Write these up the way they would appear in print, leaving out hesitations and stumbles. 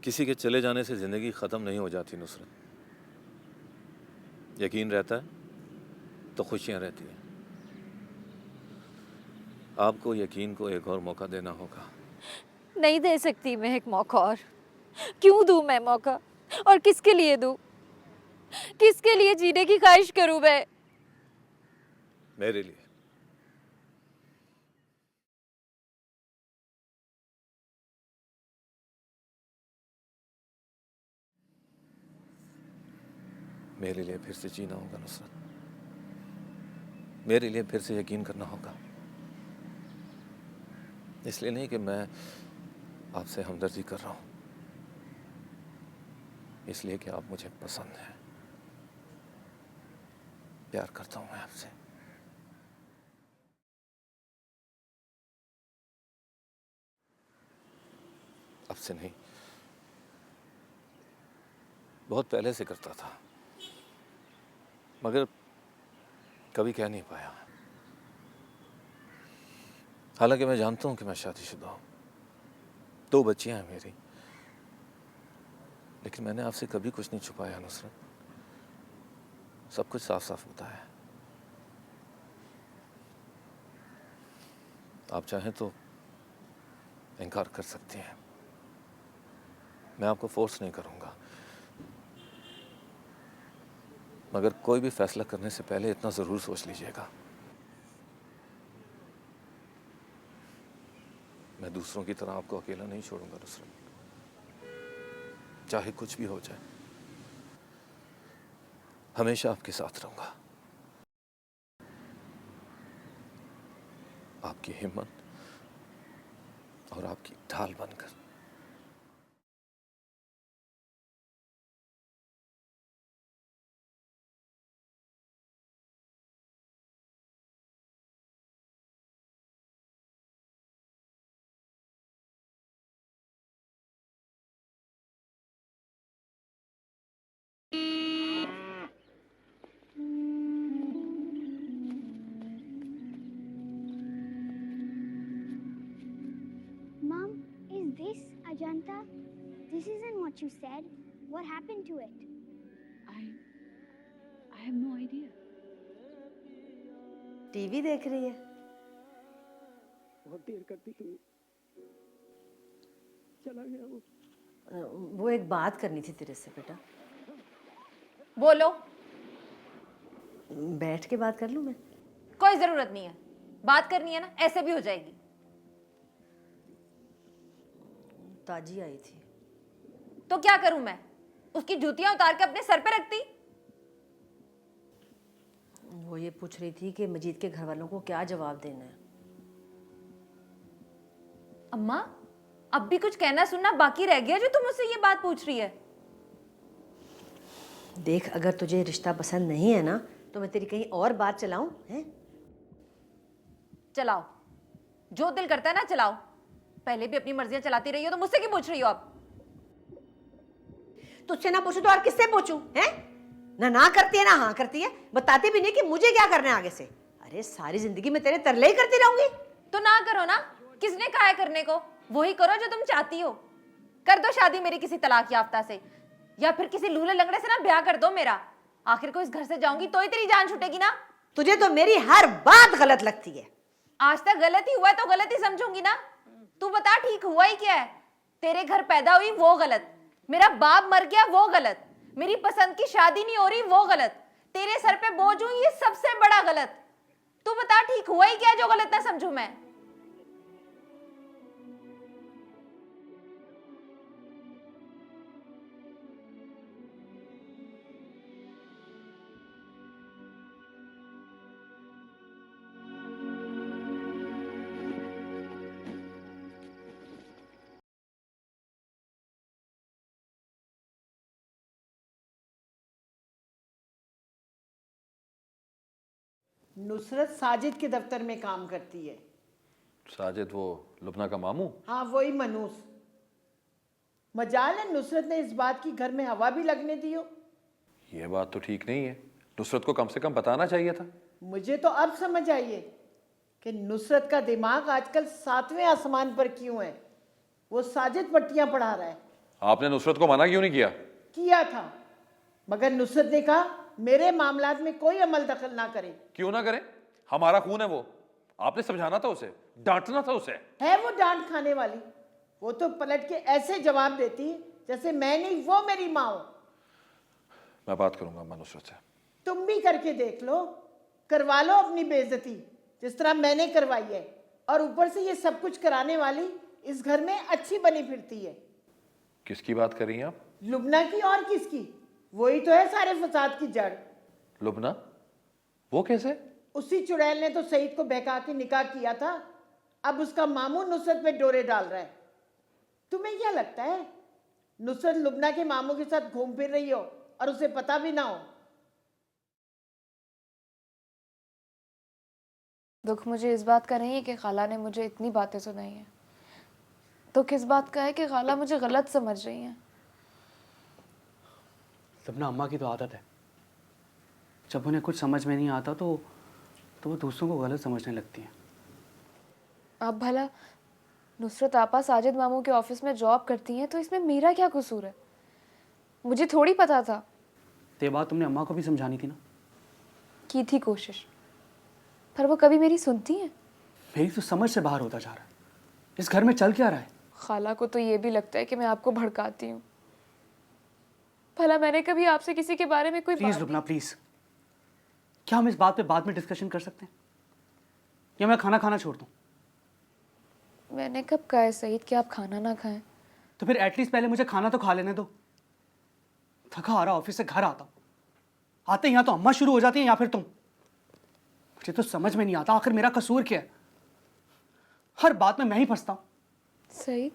किसी के चले जाने से ज़िंदगी ख़त्म नहीं हो जाती नुसरत। यकीन रहता है तो खुशियाँ रहती हैं। आपको यकीन को एक और मौका देना होगा। नहीं दे सकती मैं एक मौका और। क्यों दूँ मैं मौका? और किसके लिए दूँ? किसके लिए जीने की ख्वाहिश करूँ मैं? मेरे लिए। मेरे लिए फिर से जीना होगा नुसरत। मेरे लिए फिर से यकीन करना होगा। इसलिए नहीं कि मैं आपसे हमदर्दी कर रहा हूँ, इसलिए कि आप मुझे पसंद हैं। प्यार करता हूँ मैं आपसे। अब से नहीं, बहुत पहले से करता था, मगर कभी कह नहीं पाया। हालांकि मैं जानता हूं कि मैं शादीशुदा हूं, 2 बच्चियां हैं मेरी, लेकिन मैंने आपसे कभी कुछ नहीं छुपाया नुसरत। सब कुछ साफ साफ होता है। आप चाहें तो इनकार कर सकती हैं, मैं आपको फोर्स नहीं करूंगा, मगर कोई भी फैसला करने से पहले इतना जरूर सोच लीजिएगा, मैं दूसरों की तरह आपको अकेला नहीं छोड़ूंगा नुसरत। चाहे कुछ भी हो जाए, हमेशा आपके साथ रहूंगा। आपकी हिम्मत और आपकी ढाल बनकर। Mom, is this Ajanta? This isn't what you said. What happened to it? I have no idea. TV देख रही है? बहुत देर कर दी तुमने। चला गया वो। वो एक बात करनी थी तेरे से बेटा। बोलो। बैठ के बात कर लूं मैं? कोई जरूरत नहीं है, बात करनी है ना ऐसे भी हो जाएगी। ताजी आई थी। तो क्या करूं मैं? उसकी जूतियां उतार के अपने सर पे रखती। वो ये पूछ रही थी कि मजीद के घर वालों को क्या जवाब देना है। अम्मा, अब भी कुछ कहना सुनना बाकी रह गया जो तुम मुझसे ये बात पूछ रही है? देख, अगर तुझे रिश्ता पसंद नहीं है ना तो मैं तेरी कहीं और बात चलाऊं? हैं? चलाओ, जो दिल करता है ना चलाओ। पहले भी अपनी मर्जियां चलाती रही हो तो मुझसे क्यों पूछ रही हो अब? तुझसे ना पूछूं तो और किससे पूछूं? हैं? ना करती है ना हाँ करती है, बताती भी नहीं कि मुझे क्या करना है आगे से। अरे सारी जिंदगी में तेरे तरले ही करती रहूंगी। तो ना करो ना, किसने कहा है करने को? वही करो जो तुम चाहती हो। कर दो शादी मेरी किसी तलाक याफ्ता से, या फिर किसी लूले लंगड़े से ना ब्याह कर दो मेरा। आखिर को इस घर से जाऊंगी तो ही तेरी जान छूटेगी ना। तुझे तो मेरी हर बात गलत लगती है। आज तक गलत ही हुआ है तो गलत ही समझूंगी ना। तू बता ठीक हुआ ही क्या है? तेरे घर पैदा हुई वो गलत, मेरा बाप मर गया वो गलत, मेरी पसंद की शादी नहीं हो रही वो गलत, तेरे सर पे बोझ हूं ये सबसे बड़ा गलत। तू बता ठीक हुआ ही क्या जो गलत ना समझूं मैं? नुसरत साजिद के दफ्तर में काम करती है। साजिद वो लुबना का मामू? हाँ, वही मनूस। मजाल है नुसरत ने इस बात की घर में हवा भी लगने दी हो। ये बात तो ठीक नहीं है, नुसरत को कम से कम बताना चाहिए था। मुझे तो अब समझ आई है कि नुसरत का दिमाग आजकल 7वें आसमान पर क्यों है। वो साजिद पट्टियां पढ़ा रहा है। आपने नुसरत को मना क्यों नहीं किया? किया था, मगर नुसरत ने कहा मेरे मामलात में कोई अमल दखल ना करे। क्यों ना करें? हमारा खून है वो। आपने समझाना था उसे, डांटना था उसे। है वो डांट खाने वाली? वो तो पलट के ऐसे जवाब देती जैसे मैं नहीं वो मेरी माँ हो। मैं बात करूंगा अम्मा नुसरत से। तुम भी करके देख लो, करवा लो अपनी बेइज्जती जिस तरह मैंने करवाई है। और ऊपर से ये सब कुछ कराने वाली इस घर में अच्छी बनी फिरती है। किसकी बात कर रही हैं आप? लुबना की और किसकी? वही तो है सारे फसाद की जड़। लुबना? वो कैसे? उसी चुड़ैल ने तो सईद को बहका के निकाह किया था। अब उसका मामू नुसरत पे डोरे डाल रहा है। तुम्हें क्या लगता है नुसरत लुबना के मामू के साथ घूम फिर रही हो और उसे पता भी ना हो? दुख मुझे इस बात का नहीं है कि खाला ने मुझे इतनी बातें सुनाई हैं। दुख इस बात का है कि खाला मुझे गलत समझ रही हैं। लुबना, अम्मा की तो आदत है, जब उन्हें कुछ समझ में नहीं आता तो वो दूसरों को गलत समझने लगती हैं। अब भला नुसरत आपा साजिद मामू के ऑफिस में जॉब करती हैं तो इसमें मेरा क्या कसूर है? मुझे थोड़ी पता था। तो ये बात तुमने अम्मा को भी समझानी थी ना। की थी कोशिश, पर वो कभी मेरी सुनती हैं? मेरी तो समझ से बाहर होता जा रहा है। इस घर में चल क्या रहा है? खाला को तो ये भी लगता है कि मैं आपको भड़काती हूँ। भला मैंने कभी आपसे किसी के बारे में कोई प्लीज लुबना, प्लीज, क्या हम इस बात पे बाद में डिस्कशन कर सकते हैं, या मैं खाना खाना छोड़ दूं? मैंने कब कहा है सईद कि आप खाना ना खाएं? तो फिर एटलीस्ट पहले मुझे खाना तो खा लेने दो। थका आ रहा ऑफिस से घर आता हूं, आते यहाँ तो अम्मा शुरू हो जाती है या फिर तुम। मुझे तो समझ में नहीं आता आखिर मेरा कसूर क्या है। हर बात में मैं ही फंसता हूं। सईद,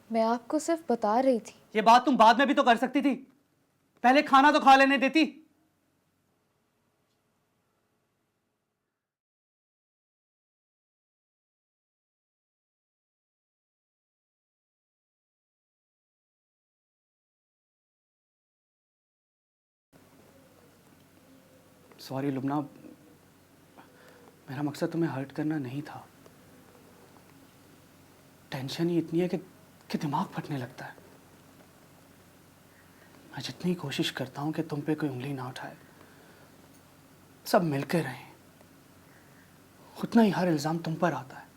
मैं आपको सिर्फ बता रही थी। ये बात तुम बाद में भी तो कर सकती थी, पहले खाना तो खा लेने देती। सॉरी लुबना, मेरा मकसद तुम्हें हर्ट करना नहीं था। टेंशन ही इतनी है कि दिमाग फटने लगता है। मैं जितनी कोशिश करता हूं कि तुम पे कोई उंगली ना उठाए, सब मिलकर रहें, उतना ही हर इल्जाम तुम पर आता है।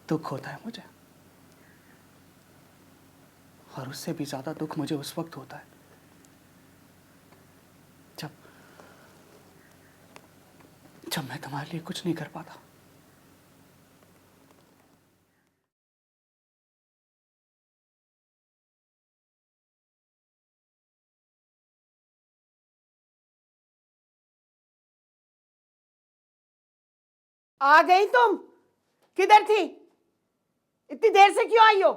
दुख होता है मुझे, और उससे भी ज्यादा दुख मुझे उस वक्त होता है जब मैं तुम्हारे लिए कुछ नहीं कर पाता। आ गई तुम? किधर थी? इतनी देर से क्यों आई हो?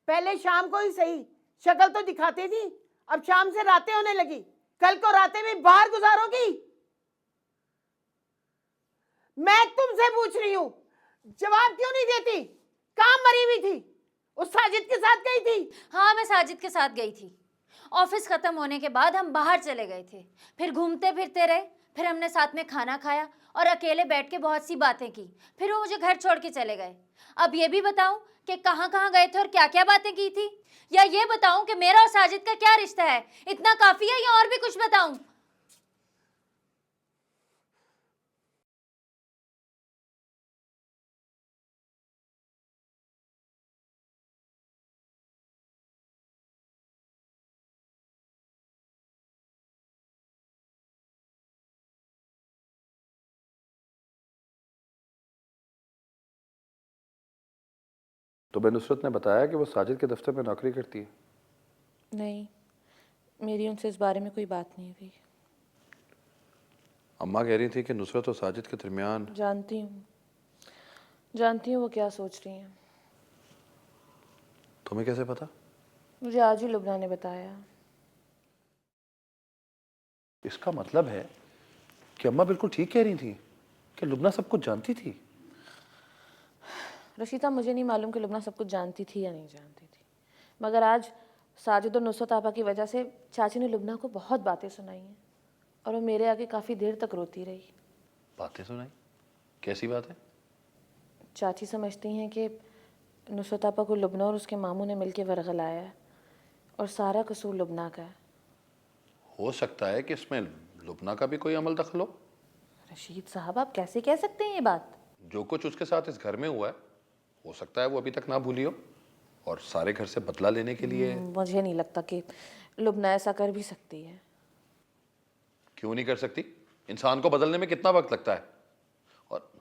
पहले शाम को ही सही शक्ल तो दिखाती थी, अब शाम से रातें होने लगी। कल को रातें भी बाहर गुजारोगी? मैं तुमसे पूछ रही हूं, जवाब क्यों नहीं देती? कहां मरी हुई थी? उस साजिद के साथ गई थी? हाँ, मैं साजिद के साथ गई थी। ऑफिस खत्म होने के बाद हम बाहर चले गए थे, फिर घूमते फिरते रहे, फिर हमने साथ में खाना खाया और अकेले बैठ के बहुत सी बातें की। फिर वो मुझे घर छोड़ के चले गए। अब ये भी बताऊं कि कहाँ कहाँ गए थे और क्या क्या बातें की थी, या ये बताऊं कि मेरा और साजिद का क्या रिश्ता है? इतना काफी है या और भी कुछ बताऊं? तुम्हें नुसरत ने बताया कि वो साजिद के दफ्तर में नौकरी करती है? नहीं, मेरी उनसे इस बारे में कोई बात नहीं हुई। अम्मा कह रही थी कि नुसरत और साजिद के दरमियान। जानती हूँ वो क्या सोच रही हैं। तुम्हें कैसे पता? मुझे आज ही लुबना ने बताया। इसका मतलब है कि अम्मा बिल्कुल ठीक कह रही थी कि लुबना सब कुछ जानती थी। रशीदा, मुझे नहीं मालूम कि लुबना सब कुछ जानती थी या नहीं जानती थी, मगर आज साजिद और नुसरत आपा की वजह से चाची ने लुबना को बहुत बातें सुनाई हैं और वो मेरे आगे काफ़ी देर तक रोती रही। बातें सुनाई? कैसी बात है? चाची समझती हैं कि नुसरत आपा को लुबना और उसके मामू ने मिलके वरगलाया है और सारा कसूर लुबना का है। हो सकता है कि इसमें लुबना का भी कोई अमल दखल हो। रशीद साहब, आप कैसे कह सकते हैं ये बात? जो कुछ उसके साथ इस घर में हुआ है, हो सकता है वो अभी तक ना भूली हो और सारे घर से बदला लेने के लिए। मुझे नहीं लगता कि लुबना ऐसा कर भी सकती है। क्यों नहीं कर सकती? इंसान को बदलने में कितना वक्त लगता है, और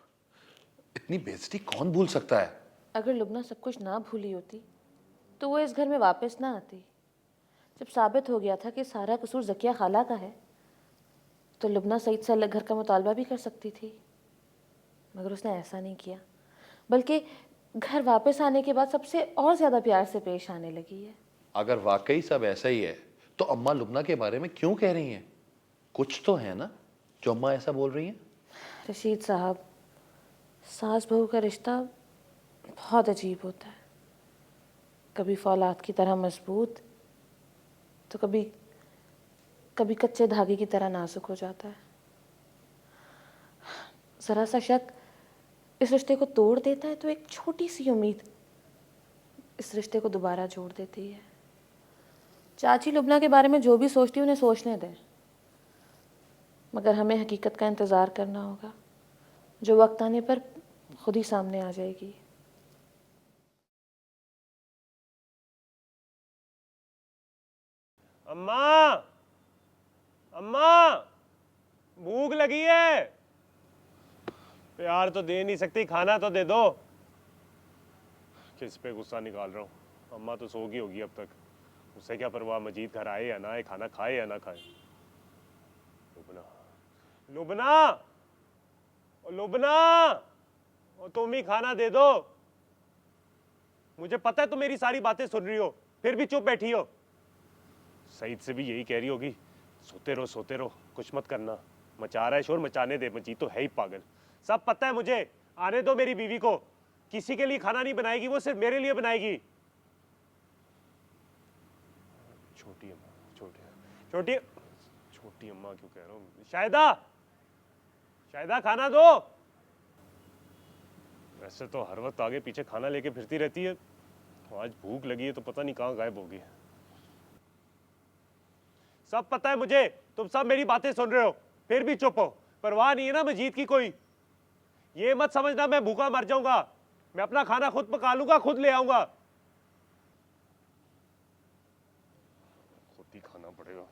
इतनी बेइज्जती कौन भूल सकता है? अगर लुबना सब कुछ ना भूली होती तो वो इस घर में वापस ना आती। जब साबित हो गया था कि सारा कसूर ज़किया खाला का है, तो लुबना सईद से अलग घर का मुतालबा भी कर सकती थी, मगर उसने ऐसा नहीं किया, बल्कि घर वापस आने के बाद सबसे और ज़्यादा प्यार से पेश आने लगी है। अगर वाकई सब ऐसा ही है तो अम्मा लुबना के बारे में क्यों कह रही हैं? कुछ तो है ना जो अम्मा ऐसा बोल रही हैं। रशीद साहब, सास बहू का रिश्ता बहुत अजीब होता है, कभी फौलाद की तरह मजबूत तो कभी कभी कच्चे धागे की तरह नाजुक हो जाता है। ज़रा सा शक इस रिश्ते को तोड़ देता है तो एक छोटी सी उम्मीद इस रिश्ते को दोबारा जोड़ देती है। चाची लुबना के बारे में जो भी सोचती है उन्हें सोचने दें, मगर हमें हकीकत का इंतज़ार करना होगा, जो वक्त आने पर खुद ही सामने आ जाएगी। अम्मा, अम्मा, भूख लगी है। प्यार तो दे नहीं सकती, खाना तो दे दो। किस पे गुस्सा निकाल रहा हूँ? अम्मा तो सो गई होगी अब तक, उससे क्या परवाह, मजीद घर आए या ना आए, खाना खाए या ना खाए। लुबना, लुबना, ओ लुबना, ओ तुम ही खाना दे दो। मुझे पता है तुम मेरी सारी बातें सुन रही हो, फिर भी चुप बैठी हो। सईद से भी यही कह रही होगी, सोते रहो, कुछ मत करना। मचा रहा है शोर, मचाने दे, मजीद तो है ही पागल। सब पता है मुझे, आने दो मेरी बीवी को। किसी के लिए खाना नहीं बनाएगी वो, सिर्फ मेरे लिए बनाएगी। छोटी अम्मा, छोटी छोटी अम्मा क्यों कह रहा हूँ? शायदा, शायदा खाना दो। वैसे तो हर वक्त आगे पीछे खाना लेके फिरती रहती है, आज भूख लगी है तो पता नहीं कहाँ गायब होगी। सब पता है मुझे, तुम सब मेरी बातें सुन रहे हो, फिर भी चुप हो। परवाह नहीं है ना मजीद की कोई? ये मत समझना मैं भूखा मर जाऊंगा, मैं अपना खाना खुद पका लूंगा, खुद ले आऊंगा। खुद ही खाना पड़ेगा।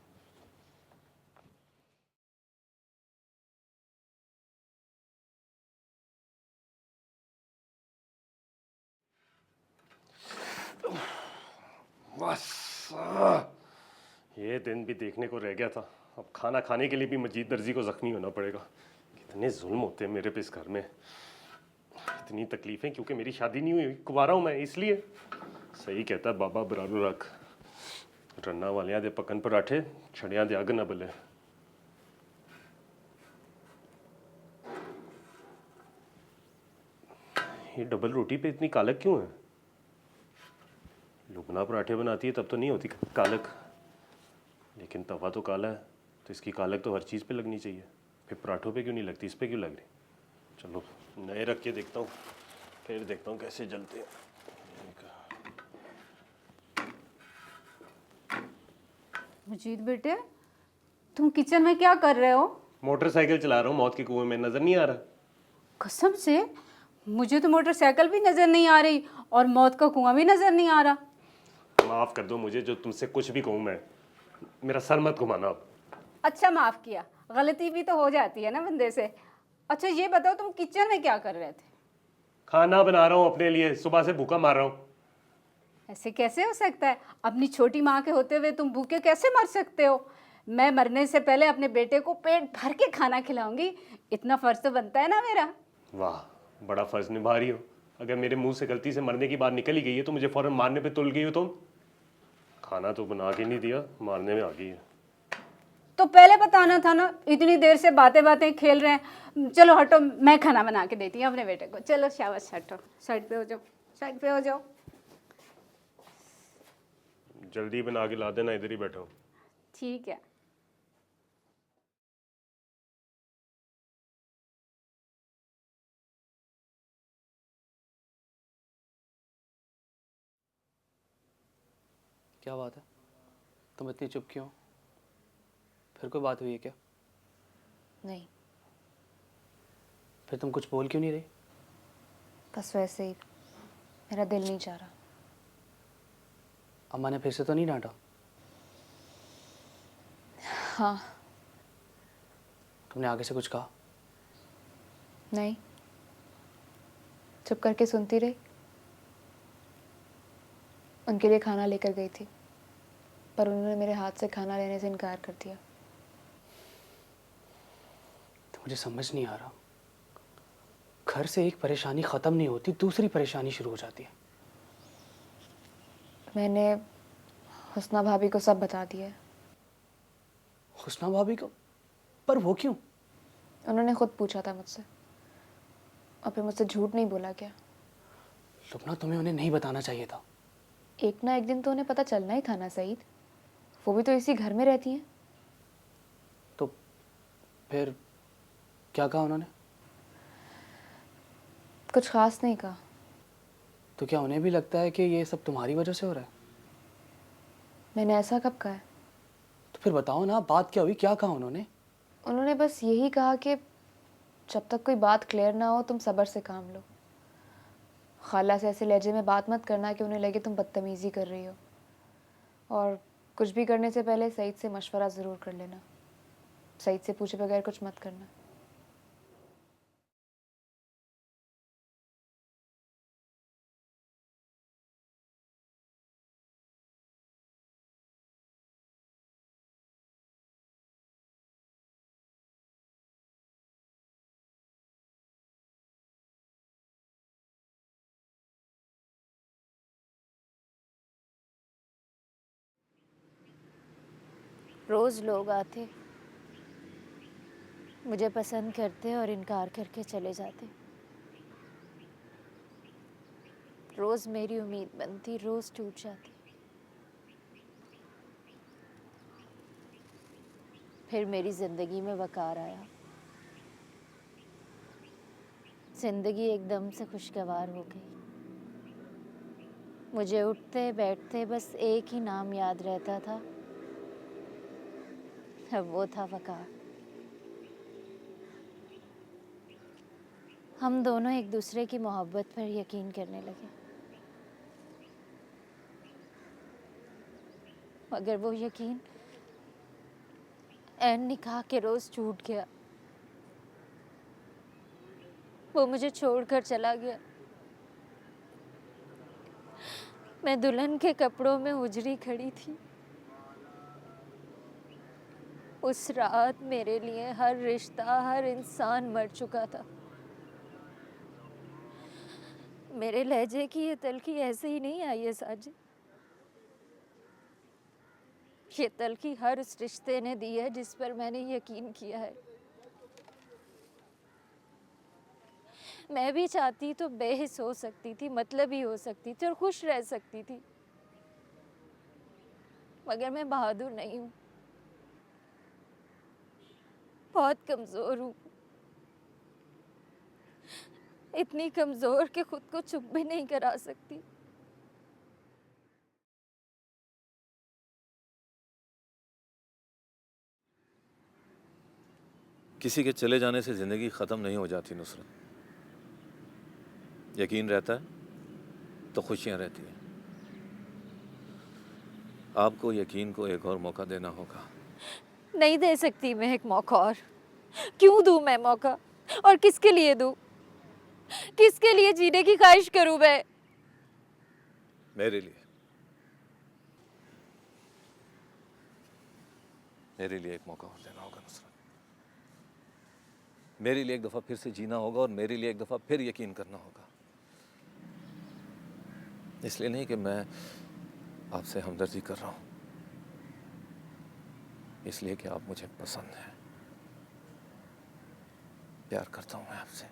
बस ये दिन भी देखने को रह गया था, अब खाना खाने के लिए भी मजीद दर्जी को जख्मी होना पड़ेगा। कितने जुल्म होते हैं मेरे पे इस घर में, इतनी तकलीफें, क्योंकि मेरी शादी नहीं हुई, कुंवारा हूं मैं, इसलिए। सही कहता है बाबा बरारू रख, रन्ना वालियां दे पकन पराठे, छड़ियां दे अग न बले। ये डबल रोटी पे इतनी कालक क्यों है? लुबना पराठे बनाती है तब तो नहीं होती कालक, लेकिन तवा तो काला है, तो इसकी कालक तो हर चीज़ पे लगनी चाहिए। फिर पराठों पे क्यों नहीं लगती, इस पे क्यों लग रही? चलो नए रख के देखता हूँ, फिर देखता हूँ कैसे जलते हैं। मजीद बेटे, तुम किचन में क्या कर रहे हो? मोटरसाइकिल चला रहा हूँ, मौत के कुएं में, नजर नहीं आ रहा? कसम से मुझे तो मोटरसाइकिल भी नजर नहीं आ रही और मौत का कुआं भी नजर नहीं आ रहा। माफ कर दो मुझे, जो तुमसे कुछ भी कहूँ मैं, मेरा सर मत घुमाना अब। अच्छा माफ किया, गलती भी तो हो जाती है ना बंदे से। अच्छा ये बताओ, तुम किचन में क्या कर रहे थे? खाना बना रहा हूँ अपने लिए, सुबह से भूखा मार रहा हूँ। ऐसे कैसे हो सकता है? अपनी छोटी माँ के होते हुए तुम भूखे कैसे मर सकते हो? मैं मरने से पहले अपने बेटे को पेट भर के खाना खिलाऊंगी, इतना फर्ज तो बनता है ना मेरा। वाह, बड़ा फर्ज निभा रही हो। अगर मेरे मुंह से गलती से मरने की बात निकल ही गई है तो मुझे फौरन मारने पे तुल गई हो तुम। खाना तो बना के नहीं दिया, मारने में आ गई है। तो पहले बताना था ना, इतनी देर से बातें बातें खेल रहे हैं। चलो हटो, मैं खाना बना के देती हूँ अपने बेटे को। चलो शाबाश, हटो, साइड पे हो जाओ, साइड पे हो जाओ। जल्दी बना के ला देना, इधर ही बैठा हूँ। ठीक है। क्या बात है, तुम इतनी चुप क्यों? फिर कोई बात हुई है क्या? नहीं, फिर तुम कुछ बोल क्यों नहीं रही? बस वैसे ही, मेरा दिल नहीं चाह रहा। अम्मा ने फिर से तो नहीं डांटा? हाँ। तुमने आगे से कुछ कहा? नहीं, चुप करके सुनती रही। उनके लिए खाना लेकर गई थी, पर उन्होंने मेरे हाथ से खाना लेने से इनकार कर दिया। तो मुझे समझ नहीं आ रहा, घर से एक परेशानी ख़त्म नहीं होती, दूसरी परेशानी शुरू हो जाती है। मैंने हुस्ना भाभी को सब बता दिया है। हुस्ना भाभी को? पर वो क्यों? उन्होंने खुद पूछा था मुझसे, और फिर मुझसे झूठ नहीं बोला क्या? लुबना, तुम्हें उन्हें नहीं बताना चाहिए था। एक ना एक दिन तो उन्हें पता चलना ही था ना सईद। वो भी तो इसी घर में रहती हैं। तो फिर क्या कहा उन्होंने? कुछ खास नहीं कहा। तो क्या उन्हें भी लगता है कि ये सब तुम्हारी वजह से हो रहा है? मैंने ऐसा कब कहा है? तो फिर बताओ ना, बात क्या हुई, क्या कहा उन्होंने? उन्होंने बस यही कहा कि जब तक कोई बात क्लियर ना हो तुम सब्र से काम लो। खाला से ऐसे लहजे में बात मत करना कि उन्हें लगे तुम बदतमीज़ी कर रही हो। और कुछ भी करने से पहले सईद से मशवरा ज़रूर कर लेना। सईद से पूछे बगैर कुछ मत करना। रोज़ लोग आते, मुझे पसंद करते और इनकार करके चले जाते। रोज़ मेरी उम्मीद बनती, रोज़ टूट जाती। फिर मेरी ज़िंदगी में वकार आया। ज़िंदगी एकदम से खुशगवार हो गई। मुझे उठते बैठते बस एक ही नाम याद रहता था, अब वो था वकार। हम दोनों एक दूसरे की मोहब्बत पर यकीन करने लगे, मगर वो यकीन ऐन निकाह के रोज टूट गया। वो मुझे छोड़कर चला गया। मैं दुल्हन के कपड़ों में उजड़ी खड़ी थी। उस रात मेरे लिए हर रिश्ता, हर इंसान मर चुका था। मेरे लहजे की ये तलखी ऐसे ही नहीं आई है साजिद। ये तलखी हर उस रिश्ते ने दी है जिस पर मैंने यकीन किया है। मैं भी चाहती तो बेहिस हो सकती थी, मतलबी हो सकती थी और खुश रह सकती थी, मगर मैं बहादुर नहीं हूँ, बहुत कमजोर हूँ। इतनी कमजोर कि खुद को चुप भी नहीं करा सकती। किसी के चले जाने से ज़िंदगी ख़त्म नहीं हो जाती नुसरत। यकीन रहता है तो खुशियाँ रहती हैं। आपको यकीन को एक और मौका देना होगा। नहीं दे सकती मैं एक मौका और। क्यों दूं मैं मौका? और किसके लिए दूं? किसके लिए जीने की ख्वाहिश करूं मैं? मेरे लिए। मेरे लिए एक मौका और देना होगा नुसरत। मेरे लिए एक दफ़ा फिर से जीना होगा और मेरे लिए एक दफ़ा फिर यकीन करना होगा। इसलिए नहीं कि मैं आपसे हमदर्दी कर रहा हूँ, इसलिए कि आप मुझे पसंद हैं। प्यार करता हूँ मैं आपसे।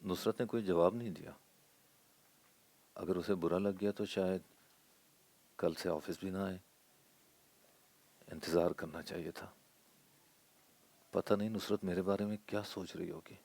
नुसरत ने कोई जवाब नहीं दिया। अगर उसे बुरा लग गया तो शायद कल से ऑफिस भी ना आए। इंतज़ार करना चाहिए था। पता नहीं नुसरत मेरे बारे में क्या सोच रही होगी।